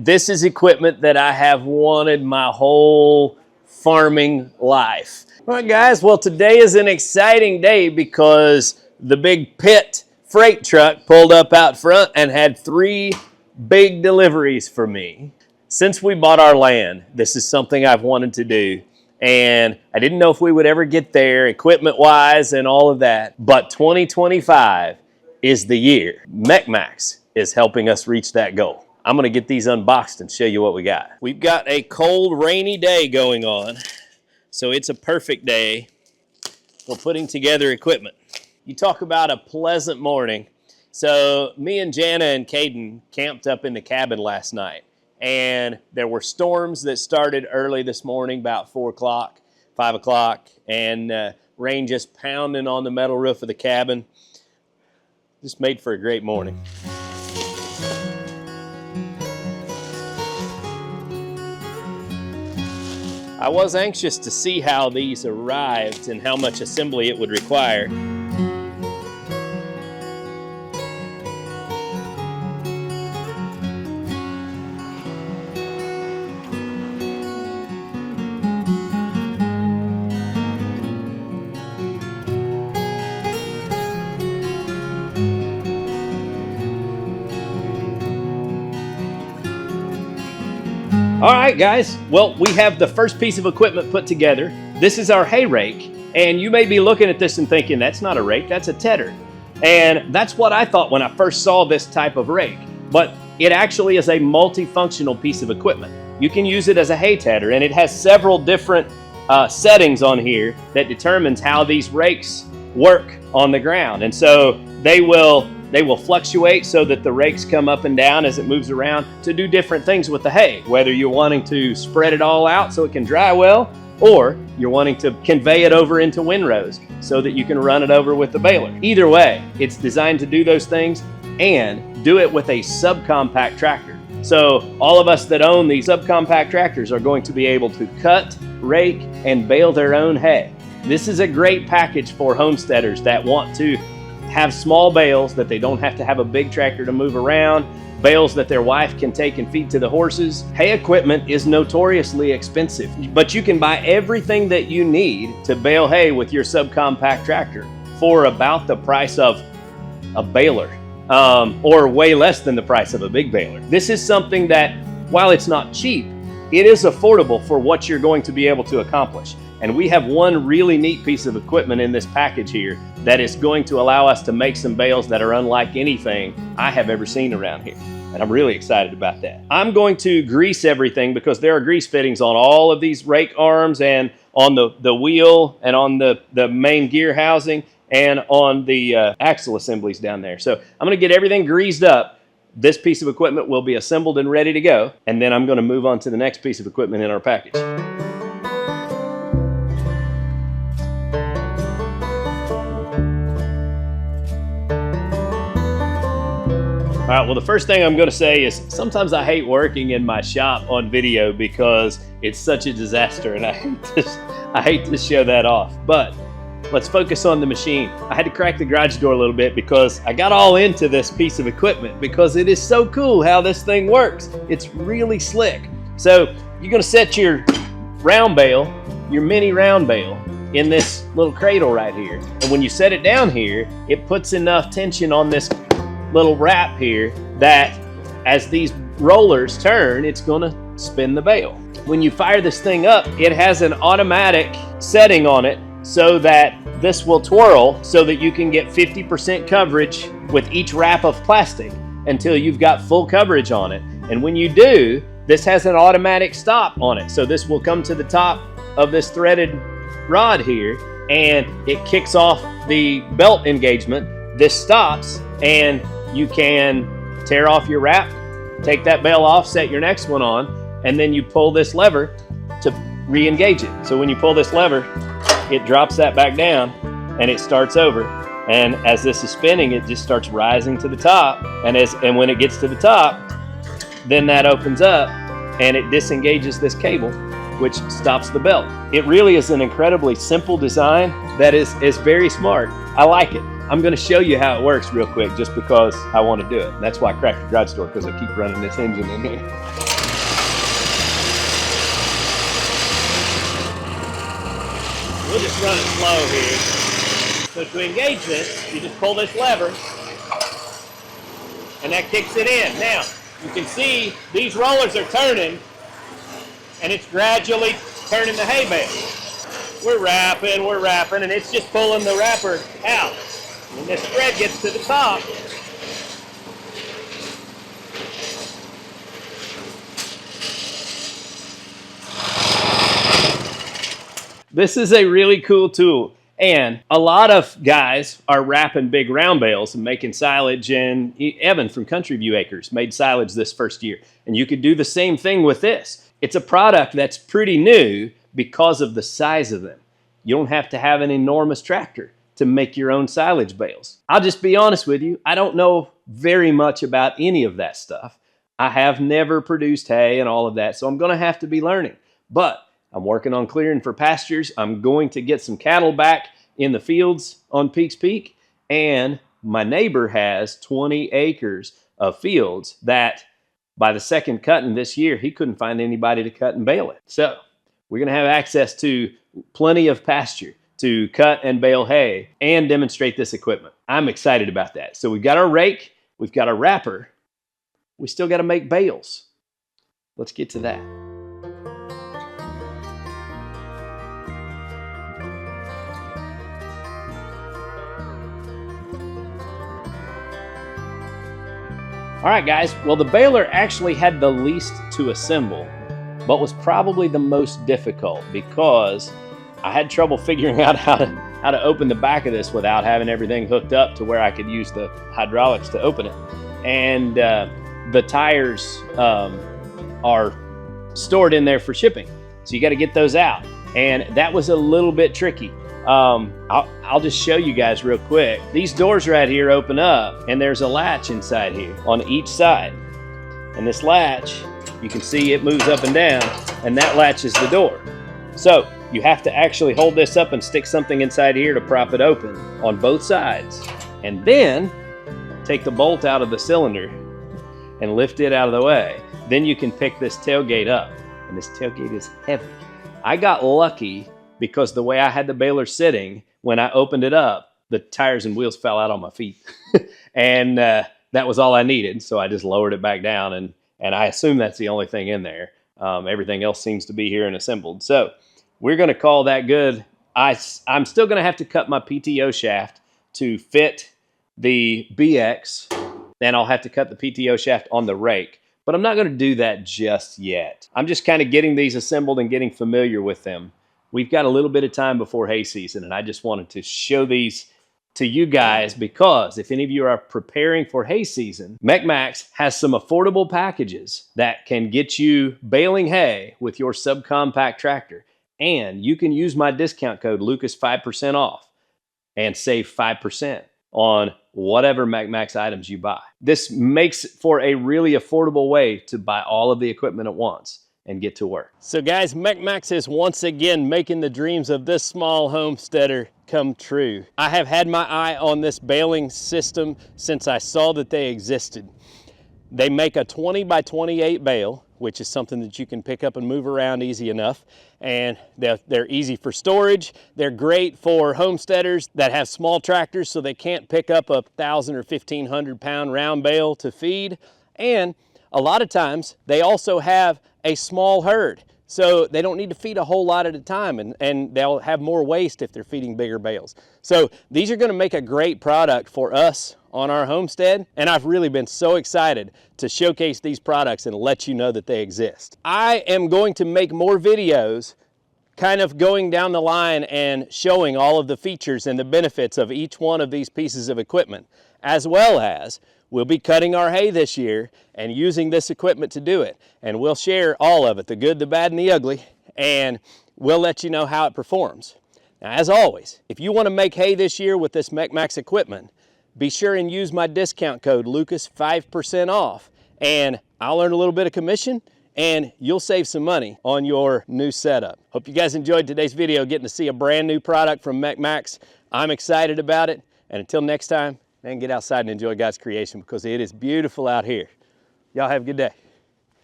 this is equipment that I have wanted my whole farming life. All right, guys, well, today is an exciting day because the big Pitt freight truck pulled up out front and had 3 big deliveries for me. Since we bought our land, this is something I've wanted to do. And I didn't know if we would ever get there equipment-wise and all of that. But 2025 is the year. MECMAX is helping us reach that goal. I'm gonna get these unboxed and show you what we got. We've got a cold, rainy day going on. So it's a perfect day for putting together equipment. You talk about a pleasant morning. So me and Jana and Caden camped up in the cabin last night. And there were storms that started early this morning, about 4 o'clock, 5 o'clock, and rain just pounding on the metal roof of the cabin. Just made for a great morning. I was anxious to see how these arrived and how much assembly it would require. All right, guys, well, we have the first piece of equipment put together. This is our hay rake, and you may be looking at this and thinking, that's not a rake, that's a tedder. And that's what I thought when I first saw this type of rake, but it actually is a multifunctional piece of equipment. You can use it as a hay tedder, and it has several different settings on here that determines how these rakes work on the ground. And so they will fluctuate so that the rakes come up and down as it moves around to do different things with the hay, whether you're wanting to spread it all out so it can dry well, or you're wanting to convey it over into windrows so that you can run it over with the baler. Either way, it's designed to do those things and do it with a subcompact tractor. So all of us that own these subcompact tractors are going to be able to cut, rake, and bale their own hay. This is a great package for homesteaders that want to have small bales that they don't have to have a big tractor to move around, bales that their wife can take and feed to the horses. Hay equipment is notoriously expensive, but you can buy everything that you need to bale hay with your subcompact tractor for about the price of a baler, or way less than the price of a big baler. This is something that, while it's not cheap, it is affordable for what you're going to be able to accomplish. And we have one really neat piece of equipment in this package here that is going to allow us to make some bales that are unlike anything I have ever seen around here. And I'm really excited about that. I'm going to grease everything because there are grease fittings on all of these rake arms and on the wheel and on the main gear housing and on the axle assemblies down there. So I'm gonna get everything greased up. This piece of equipment will be assembled and ready to go. And then I'm gonna move on to the next piece of equipment in our package. All right, well, the first thing I'm gonna say is sometimes I hate working in my shop on video because it's such a disaster and I hate to show that off. But let's focus on the machine. I had to crack the garage door a little bit because I got all into this piece of equipment because it is so cool how this thing works. It's really slick. So you're gonna set your round bale, your mini round bale, in this little cradle right here. And when you set it down here, it puts enough tension on this little wrap here that as these rollers turn, it's gonna spin the bale. When you fire this thing up, it has an automatic setting on it so that this will twirl so that you can get 50% coverage with each wrap of plastic until you've got full coverage on it. And when you do, this has an automatic stop on it. So this will come to the top of this threaded rod here and it kicks off the belt engagement. This stops and you can tear off your wrap, take that bale off, set your next one on, and then you pull this lever to re-engage it. So when you pull this lever, it drops that back down and it starts over. And as this is spinning, it just starts rising to the top. And when it gets to the top, then that opens up and it disengages this cable, which stops the belt. It really is an incredibly simple design that is very smart. I like it. I'm going to show you how it works real quick just because I want to do it. And that's why I cracked the garage door, because I keep running this engine in here. We'll just run it slow here. So to engage this, you just pull this lever and that kicks it in. Now, you can see these rollers are turning and it's gradually turning the hay bale. We're wrapping, and it's just pulling the wrapper out. When this spread gets to the top, this is a really cool tool. And a lot of guys are wrapping big round bales and making silage, and Evan from Country View Acres made silage this first year. And you could do the same thing with this. It's a product that's pretty new because of the size of them. You don't have to have an enormous tractor to make your own silage bales. I'll just be honest with you, I don't know very much about any of that stuff. I have never produced hay and all of that, so I'm gonna have to be learning. But I'm working on clearing for pastures. I'm going to get some cattle back in the fields on Peaks Peak, and my neighbor has 20 acres of fields that by the second cutting this year, he couldn't find anybody to cut and bale it. So we're gonna have access to plenty of pasture to cut and bale hay and demonstrate this equipment. I'm excited about that. So we've got our rake, we've got our wrapper, we still got to make bales. Let's get to that. All right, guys, well, the baler actually had the least to assemble, but was probably the most difficult because I had trouble figuring out how to open the back of this without having everything hooked up to where I could use the hydraulics to open it. And the tires are stored in there for shipping, so you got to get those out. And that was a little bit tricky. I'll just show you guys real quick. These doors right here open up, and there's a latch inside here on each side. And this latch, you can see it moves up and down, and that latches the door. So you have to actually hold this up and stick something inside here to prop it open on both sides. And then take the bolt out of the cylinder and lift it out of the way. Then you can pick this tailgate up, and this tailgate is heavy. I got lucky because the way I had the baler sitting, when I opened it up, the tires and wheels fell out on my feet. And that was all I needed. So I just lowered it back down, and I assume that's the only thing in there. Everything else seems to be here and assembled. So we're gonna call that good. I'm still gonna have to cut my PTO shaft to fit the BX, and I'll have to cut the PTO shaft on the rake, but I'm not gonna do that just yet. I'm just kind of getting these assembled and getting familiar with them. We've got a little bit of time before hay season, and I just wanted to show these to you guys because if any of you are preparing for hay season, MECMAX has some affordable packages that can get you baling hay with your subcompact tractor. And you can use my discount code Lucas 5% off and save 5% on whatever MECMAX items you buy. This makes for a really affordable way to buy all of the equipment at once and get to work. So guys, MECMAX is once again making the dreams of this small homesteader come true. I have had my eye on this baling system since I saw that they existed. They make a 20 by 28 bale, which is something that you can pick up and move around easy enough. And they're easy for storage. They're great for homesteaders that have small tractors so they can't pick up a 1,000 or 1,500 pound round bale to feed. And a lot of times they also have a small herd, so they don't need to feed a whole lot at a time, and they'll have more waste if they're feeding bigger bales. So these are gonna make a great product for us on our homestead, and I've really been so excited to showcase these products and let you know that they exist. I am going to make more videos kind of going down the line and showing all of the features and the benefits of each one of these pieces of equipment, as well as we'll be cutting our hay this year and using this equipment to do it. And we'll share all of it, the good, the bad, and the ugly, and we'll let you know how it performs. Now, as always, if you want to make hay this year with this MECMAX equipment, be sure and use my discount code Lucas 5% off, and I'll earn a little bit of commission and you'll save some money on your new setup. Hope you guys enjoyed today's video, getting to see a brand new product from MECMAX. I'm excited about it, And until next time, man, get outside and enjoy God's creation because it is beautiful out here. Y'all have a good day.